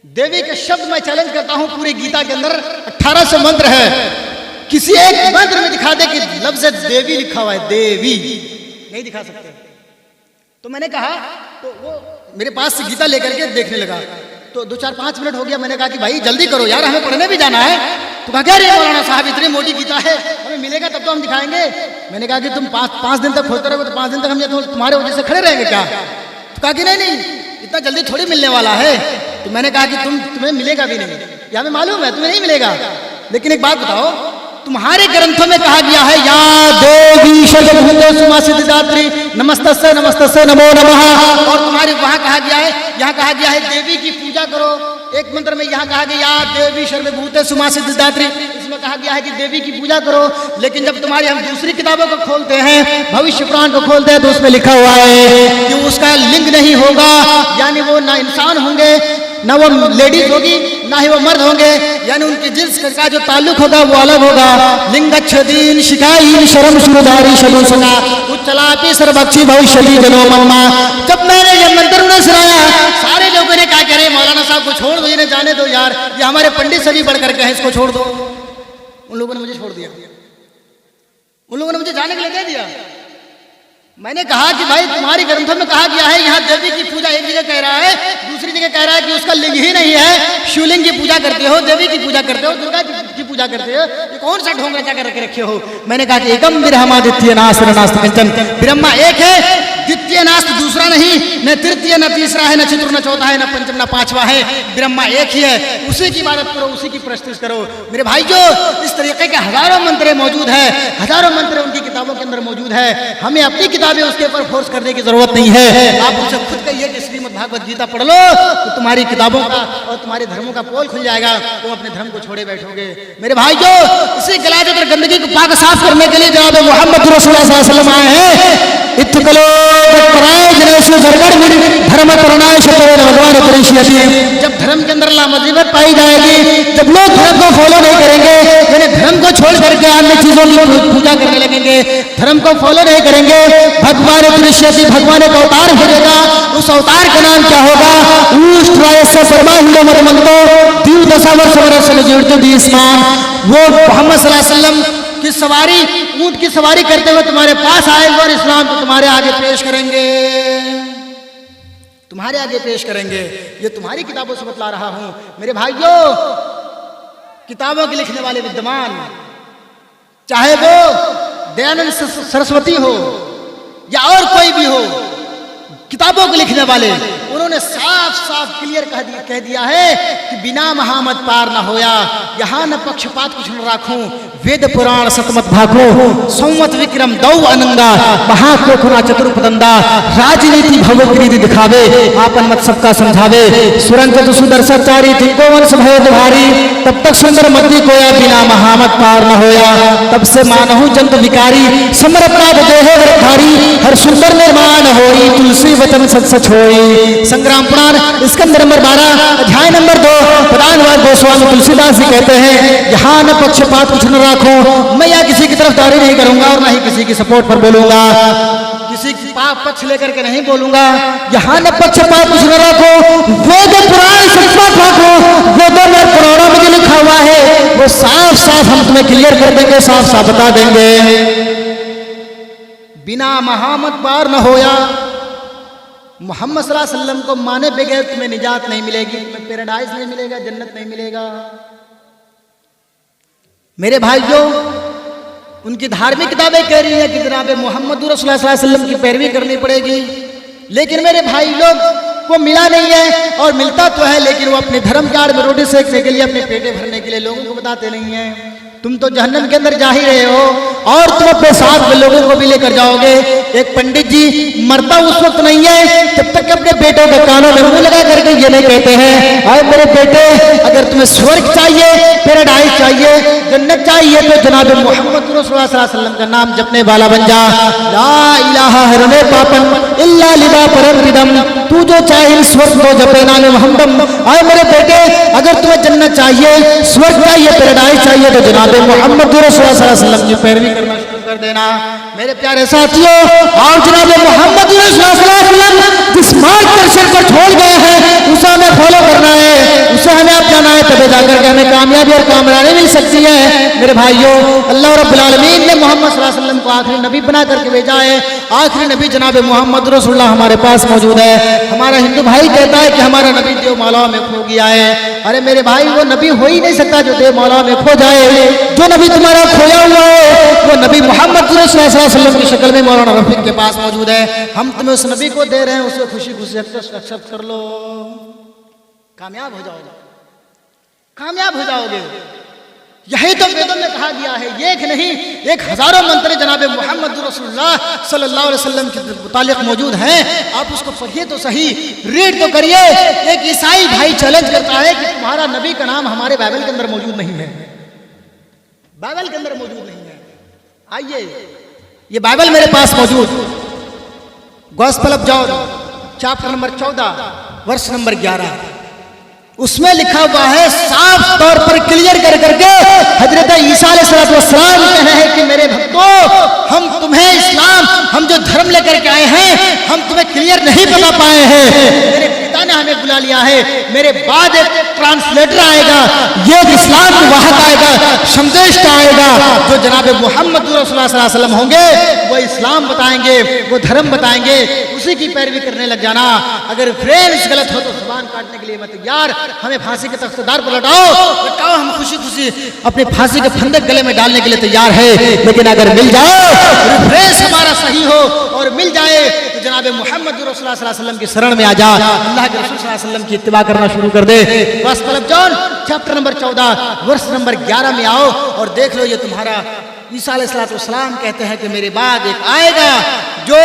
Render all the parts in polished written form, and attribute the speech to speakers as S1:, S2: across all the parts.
S1: देवी के शब्द मैं चैलेंज करता हूं, पूरी गीता के अंदर 1800 मंत्र है, किसी एक मंत्र में दिखा दे कि लफ्ज देवी लिखा हुआ है, देवी नहीं दिखा सकते। तो मैंने कहा, तो वो मेरे पास से गीता लेकर के देखने लगा, तो 2-4-5 मिनट हो गया। मैंने कहा कि भाई जल्दी करो यार, हमें पढ़ने भी जाना है। तो कहा, क्या रे मौलाना साहब, इतनी मोटी गीता है, हमें मिलेगा तब तो हम दिखाएंगे। मैंने कहा कि तुम 5 दिन तक खोलते रहोगे तो 5 दिन तक हम ये तो तुम्हारे वजह से खड़े रहेंगे क्या? तो कहा कि नहीं, इतना जल्दी थोड़ी मिलने वाला है। तो मैंने कहा कि तुम्हें मिलेगा भी नहीं, ये हमें मालूम है तुम्हें नहीं मिलेगा। लेकिन एक बात बताओ, तुम्हारे ग्रंथों में कहा गया है, या देवी सर्वभूतेषु मा सिद्धिदात्री नमस्तस्यै नमस्तस्यै नमो नमः। और तुम्हारे वहां कहा गया है, यहाँ कहा गया है देवी की पूजा करो। एक मंत्र में यहाँ कहा गया, या देवी सर्वभूतेषु मा सिद्धिदात्री, इसमें कहा गया है कि देवी की पूजा करो। लेकिन जब तुम्हारी हम दूसरी किताबों को खोलते हैं, भविष्य पुराण को खोलते हैं, तो उसमें लिखा हुआ है कि उसका लिंग नहीं होगा, यानी वो ना इंसान होंगे, ना वो लेडीज होगी, ना ही वो मर्द होंगे, यानी उनके जिन्स का जो ताल्लुक होगा वो अलग होगा। लिंगच्छदीन शिखाई शर्म शुरुधारी शबु सना उच्चलापि सर्वक्षी भविष्यति जनो मम्मा। जब मैंने ये मंत्र उन्हें सुनाया, सारे लोगों ने कहा, करे मौलाना साहब को छोड़ दो, इन्हें जाने दो यार, ये हमारे पंडित से भी बढ़कर के हैं, इसको छोड़ दो। उन लोगों ने मुझे छोड़ दिया, उन लोगों ने मुझे जाने के लिए दे दिया। मैंने कहा कि भाई तुम्हारी ग्रंथों में कहा गया है, यहाँ देवी की पूजा एक जगह कह रहा है, दूसरी जगह कह रहा है कि उसका लिंग ही नहीं है। शिवलिंग की पूजा करते हो, देवी की पूजा करते हो, दुर्गा की पूजा करते हो, ये कौन सा ढोंग रचा कर रखे हो? मैंने कहा कि एकम ब्रह्मादित्य नास्त्र नास्त कंचन, ब्रह्मा एक है, द्वितीय नास्त दूसरा नहीं, न तृतीय न तीसरा है, न चतुर्थ न चौथा है, न पंचम न पांचवा है, ब्रह्मा एक ही है। उसी की इबादत करो, उसी की प्रस्तुत करो। मेरे भाइयों, इस तरीके के हजारों मंत्र मौजूद है, हजारों मंत्र उनकी किताबों के अंदर मौजूद है। हमें अपनी किताबें उसके ऊपर फोर्स करने की जरूरत नहीं है। आप उनसे खुद कहिए कि श्रीमद् भागवत गीता पढ़ लो, तो तुम्हारी किताबों का और तुम्हारे धर्मों का पोल खुल जाएगा, तुम अपने धर्म को छोड़े बैठोगे। मेरे भाइयों, इसी गलाजत और गंदगी को पाक साफ करने के लिए जनाब मोहम्मद रसूलुल्लाह सल्लल्लाहु अलैहि वसल्लम आए हैं। इत्तकलो धर्म करुणाय भगवान करिष्यति। जब धर्म के अंदर लामजीबत पाई जाएगी, जब लोग धर्म को फॉलो नहीं करेंगे, यानी धर्म को छोड़ करके अन्य चीजों की पूजा करने लगेंगे, धर्म को फॉलो नहीं करेंगे, भगवान करिष्यति, भगवान का अवतार भेजेगा। उस अवतार का नाम क्या होगा? वो मोहम्मद सल्लल्लाहु अलैहि वसल्लम की सवारी, ऊंट की सवारी करते हुए तुम्हारे पास आएंगे और इस्लाम को तुम्हारे आगे पेश करेंगे, तुम्हारे आगे पेश करेंगे। ये तुम्हारी किताबों से बतला रहा हूं। मेरे भाइयों, किताबों के लिखने वाले विद्वान, चाहे वो दयानंद सरस्वती हो या और कोई भी हो, किताबों को लिखने वाले, उन्होंने साफ साफ क्लियर कह दिया है कि बिना महामत पार न होया, यहाँ न पक्षपात कुछ न राखूं, वेद पुराण सतमत भागो, संवत विक्रम दौ अनंगा, महाकोखुना चतुर्पदंदा, राजनीति भगवत दिखावे, आपन मत सबका समझावे, सुरंजत सुदर्शचारी तिनको वंश भय दुहारी, तब तक सुंदर मध्य कोया बिना महामत पार न होया, तब से मानहु जंत विकारी, समरपा देह वरधारी, हर सुंदर निर्माण होई, तुलसी वचन सच सच होई। संग्राम पुराण स्कंद नंबर 12 अध्याय नंबर 2 प्रधानवाद गोस्वामी तुलसीदास जी कहते हैं, यहाँ न पक्षपात कुछ न राखो, मैं यहाँ किसी की तरफदारी नहीं करूंगा और ना ही किसी की सपोर्ट पर बोलूंगा, किसी की पक्ष लेकर के नहीं बोलूंगा। यहाँ न पक्षपात कुछ न राखो, वेद पुराण सचमत राखो, वेदों में पुराणों में जो लिखा हुआ है वो साफ साफ हम तुम्हें क्लियर कर देंगे, साफ साफ बता देंगे। बिना महामत पार न होया, मोहम्मद सल्लल्लाहु अलैहि वसल्लम को माने बगैर तुम्हें निजात नहीं मिलेगी, तुम्हें पैराडाइज नहीं मिलेगा, जन्नत नहीं मिलेगा। मेरे भाइयों, उनकी धार्मिक किताबें कह रही हैं कि जनाब मोहम्मद रसूलुल्लाह सल्लल्लाहु अलैहि वसल्लम की पैरवी करनी पड़ेगी, लेकिन मेरे भाई लोग को मिला नहीं है, और मिलता तो है लेकिन वो अपने धर्म के आड़ में रोटी सेकने के लिए, अपने पेटे भरने के लिए लोगों को बताते नहीं है। तुम तो जहन्नम के अंदर जा ही रहे हो और तुम अपने साथ में लोगों को भी लेकर जाओगे। एक पंडित जी मरता उस वक्त नहीं है जब तक अपने बेटों के कानों में मुंह लगा करके ये नहीं कहते हैं, अरे मेरे बेटे, अगर तुम्हें स्वर्ग चाहिए, पैराडाइज चाहिए, जन्नत चाहिए, तो जनाब मोहम्मद रसूलुल्लाह सल्लल्लाहु अलैहि वसल्लम का नाम जपने वाला बन जा। ला इलाहा हरने पापन इल्ला लिबा परमपिदम, तू जो चाहे स्वर्ग तो जपे नाम मोहम्मद। अरे मेरे बेटे, अगर तुम्हें जन्नत चाहिए, स्वर्ग चाहिए, पैराडाइज चाहिए, तो जनाब मोहम्मद रसूलुल्लाह सल्लल्लाहु अलैहि वसल्लम की पैरवी करना शुरू कर देना। मेरे प्यारे साथियों, और जनाब मोहम्मद रसूलुल्लाह सल्लल्लाहु अलैहि वसल्लम जिस मार्गदर्शन को छोड़ गए हैं उसे हमें फॉलो करना है, जाकर के हमें कामयाबी और कामरानी मिल सकती है। मेरे भाइयों, अल्लाह रब्बुल आलमीन ने मोहम्मद सल्लल्लाहु अलैहि वसल्लम को आखिरी नबी बना करके भेजा है। आखिरी नबी जनाब मोहम्मद रसूलुल्लाह हमारे पास मौजूद है। हमारा हिंदू भाई कहता है कि हमारा नबी देवमालाओं में खो गया है। अरे मेरे भाई, वो नबी हो ही नहीं सकता जो देवमालाओं में खो जाए। जो नबी तुम्हारा खोया हुआ है वो नबी मोहम्मद रसूलुल्लाह सल्लल्लाहु अलैहि वसल्लम की शक्ल में मौलाना रफीक के पास मौजूद है। हम तुम्हें उस नबी को दे रहे हैं, उसे खुशी खुशी एक्सेप्ट कर लो, कामयाब हो जाओगे, कामयाब हो जाओगे। यही तो वेदों में कहा गया है, एक नहीं एक हजारों मंत्र जनाब मोहम्मद रसूलुल्लाह सल्लल्लाहु अलैहि वसल्लम के मुतालिक मौजूद हैं। आप उसको पढ़िए तो सही, रीड तो करिए। एक ईसाई भाई चैलेंज करता है कि तुम्हारा नबी का नाम हमारे बाइबल के अंदर मौजूद नहीं है, बाइबल के अंदर मौजूद नहीं है। आइए, ये बाइबल मेरे पास मौजूद, gospel of John chapter number 14 verse number 11, उसमें लिखा हुआ है साफ तौर पर क्लियर कर करके हजरत ईसा अलैहिस्सलाम कह रहे हैं कि मेरे भक्तों, हम तुम्हें इस्लाम, हम जो धर्म लेकर के आए हैं, हम तुम्हें क्लियर नहीं बता पाए हैं। मेरे पिता ने हमें बुला लिया है, मेरे बाद एक ट्रांसलेटर आएगा, ये इस्लाम का वाहक आएगा, संदेश का आएगा, जो जनाब मोहम्मद रसूलुल्लाह सल्लल्लाहु अलैहि वसल्लम होंगे, वो इस्लाम बताएंगे, वो धर्म बताएंगे, उसी की पैरवी करने लग जाना। अगर फ्रेंड्स गलत हो तो जुबान काटने के लिए मैं तैयार, हमें फांसी के तख्तेदार पर लटाओ, हम खुशी खुशी अपने फांसी के फंदे गले में डालने के लिए तैयार है। लेकिन अगर मिल जाए, रिफ्रेश हमारा सही हो और मिल जाए तो जनाब मोहम्मद रसूलुल्लाह सल्लल्लाहु अलैहि वसल्लम की शरण में आ जा, अल्लाह के रसूल सल्लल्लाहु अलैहि वसल्लम की इत्तिबा करना शुरू कर दे। Gospel of John chapter number 14 verse number 11 में आओ और देख लो, ये तुम्हारा ईसा अलैहिस्सलाम कहते हैं कि मेरे बाद एक आएगा जो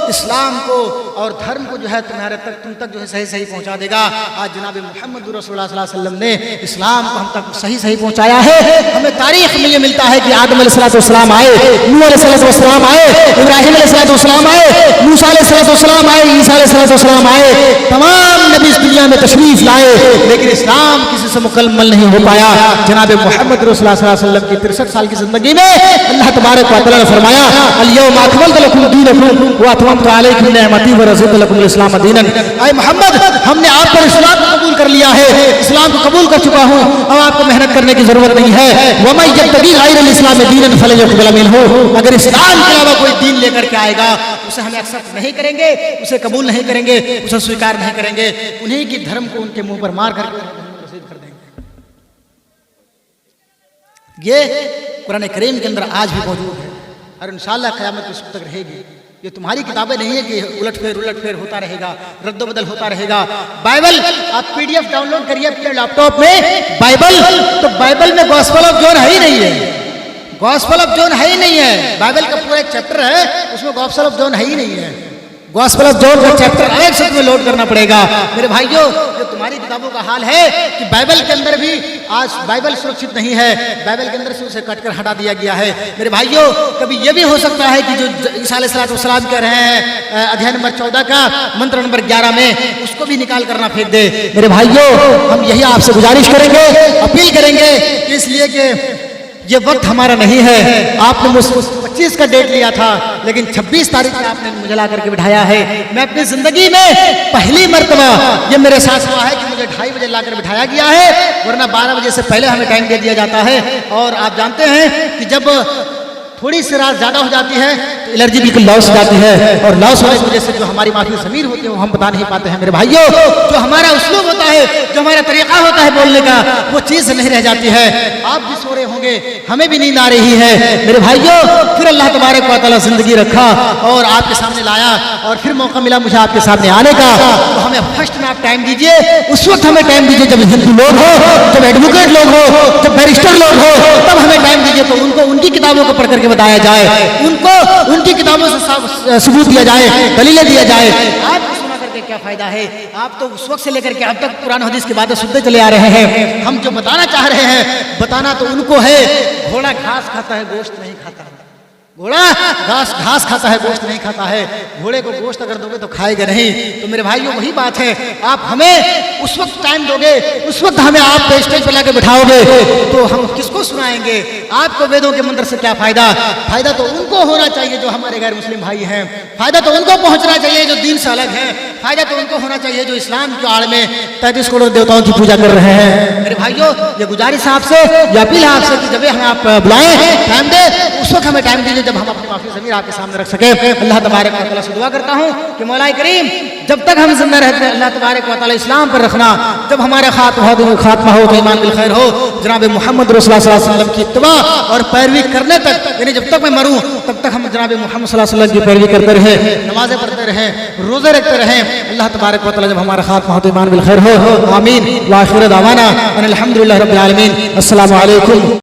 S1: इस्लाम को और धर्म को जो है तुम्हारे तक, तुम तक जो है सही सही पहुंचा देगा। आज जनाब मोहम्मद रसूलुल्लाह सल्लल्लाहु अलैहि वसल्लम ने इस्लाम को हम तक सही सही पहुंचाया है। हमें तारीख में ये मिलता है कि आदम अलैहिस्सलाम आए, नूह अलैहिस्सलाम आए, इब्राहिम अलैहिस्सलाम आए, मूसा अलैहिस्सलाम आए, ईसा अलैहिस्सलाम आए, तमाम नबी इस दुनिया में तशरीफ लाए, लेकिन इस्लाम किसी से मुकम्मल नहीं हो पाया। जनाब मोहम्मद रसूलुल्लाह सल्लल्लाहु अलैहि वसल्लम की 63 साल की जिंदगी में अल्लाह तबारक व तआला ने फरमाया, अल-यौमा अकमलतु लकुम दीनकुम व अतममतु अलैकुम निअमती व रज़ीतु लकुम अल-इस्लाम दीनन। ऐ मोहम्मद, हमने आप पर इस्लाम को कबूल कर लिया है, इस्लाम को कबूल कर चुका हूं, अब आपको मेहनत करने की जरूरत नहीं है। व मैं यब्तगी गैरल इस्लाम दीनन फलन युक़बल मिनहु, अगर इस्लाम के अलावा कोई दीन लेकर के आएगा उसे हम एक्सेप्ट नहीं करेंगे, उसे कबूल नहीं करेंगे, उसे स्वीकार नहीं करेंगे। उन्हीं की धर्म को उनके मुंह पर मार करके रसीद कर देंगे। ये कुरान करीम के अंदर आज भी मौजूद है और इंशाअल्लाह क़यामत उस तक रहेगी। ये तुम्हारी किताबें नहीं है कि उलट फेर होता रहेगा, रद्दो बदल होता रहेगा। बाइबल आप PDF डाउनलोड करिए अपने लैपटॉप में, बाइबल, तो बाइबल में गॉस्पेल ऑफ जॉन है ही नहीं है, गॉस्पेल ऑफ जॉन है ही नहीं है। बाइबल का पूरा एक चैप्टर है, उसमें गॉस्पेल ऑफ जॉन है ही नहीं है। गॉस्पेल ऑफ जॉन का चैप्टर अलग से तुम्हें लोड करना पड़ेगा। मेरे भाइयों, जो तुम्हारी किताबों का हाल है कि बाइबल के अंदर भी आज बाइबल सुरक्षित नहीं है, बाइबल के अंदर से उसे कटकर हटा दिया गया है। मेरे भाइयों, कभी यह भी हो सकता है कि जो ईसा अलैहिस्सलाम कह रहे हैं अध्याय नंबर 14 का मंत्र नंबर 11 में, उसको भी निकाल करना फेंक दे। मेरे भाइयों, हम यही आपसे गुजारिश करेंगे, अपील करेंगे, इसलिए कि ये वक्त हमारा नहीं है। आपने मुझसे 25 का डेट लिया था, लेकिन 26 तारीख में आपने मुझे ला करके बिठाया है। मैं अपनी जिंदगी में पहली मर्तबा ये मेरे साथ हुआ है कि मुझे 2:30 बजे लाकर बिठाया गया है, वरना 12 बजे से पहले हमें टाइम दे दिया जाता है। और आप जानते हैं कि जब थोड़ी सी रात ज्यादा हो जाती है तो एलर्जी बिल्कुल लॉस हो जाती है, और लॉस होने की वजह से जो हमारी माफी ज़मीर होती है वो हम बता नहीं पाते हैं। मेरे भाइयों, जो हमारा उसलूब होता है, जो हमारा तरीका होता है बोलने का, वो चीज़ नहीं रह जाती है। आप भी सो रहे होंगे, हमें भी नींद आ रही है। मेरे भाइयों, फिर अल्लाह तबारक व तआला जिंदगी रखा और आपके सामने लाया, और फिर मौका मिला मुझे आपके सामने आने का। तो हमें फर्स्ट में आप टाइम दीजिए, उस वक्त हमें टाइम दीजिए जब हिंदू लोग हो, जब एडवोकेट लोग हो, जब बैरिस्टर लोग हो, तब हमें टाइम दीजिए। तो उनको उनकी किताबों को पढ़ करके बताया जाए, उनको उनकी किताबों से सबूत दिया जाए, दलीलें दिया जाए। आप सुना करके क्या फायदा है? आप तो उस वक्त से लेकर के अब तक कुरान हदीस की बातें सुनते चले आ रहे हैं। हम जो बताना चाह रहे हैं, बताना तो उनको है। घोड़ा घास खाता है, गोश्त नहीं खाता। घोड़ा घास खाता है, गोश्त नहीं खाता है। घोड़े को गोश्त अगर दोगे तो खाएगा नहीं। तो मेरे भाइयों, वही बात है, आप हमें उस वक्त टाइम दोगे, उस वक्त हमें आप स्टेज पर लाकर बिठाओगे, तो हम किसको सुनाएंगे? आपको वेदों के मंत्र से क्या फायदा? फायदा तो उनको होना चाहिए जो हमारे गैर मुस्लिम भाई हैं, फायदा तो उनको पहुंचना चाहिए जो दीन से अलग हैं, फायदा तो उनको होना चाहिए जो इस्लाम की आड़ में 33 करोड़ देवताओं की पूजा कर रहे हैं। मेरे भाइयों, ये गुजारिश आपसे, ये अपील है आपसे कि जब हमें आप बुलाएं, टाइम दे, उस वक्त हमें टाइम दीजिए जब हम अपनी माफी ज़मीर आपके सामने रख सके। अल्लाह तबारक व तआला से दुआ करता हूँ कि मौला करीम जब तक हम जिंदा रहते हैं अल्लाह तबारक व तआला इस्लाम पर रखना, जब हमारा खात्मा हो तो ईमान बिल खैर हो, जनाब मोहम्मद रसूलुल्लाह सल्लल्लाहु अलैहि वसल्लम की इत्तिबा और पैरवी करने तक, यानी जब तक मैं मरूं तब तक हम जनाब मोहम्मद सल्लल्लाहु अलैहि वसल्लम की पैरवी करते रहे, नमाजें पढ़ते रहे, रोजे रखते रहे। अल्लाह तबारक व तआला जब हमारा खात्मा हो तो ईमान बिल खैर हो। आमीन। व आखिर दावाना अनिल हम्दुलिल्लाहि रब्बिल आलमीन। अस्सलामु अलैकुम।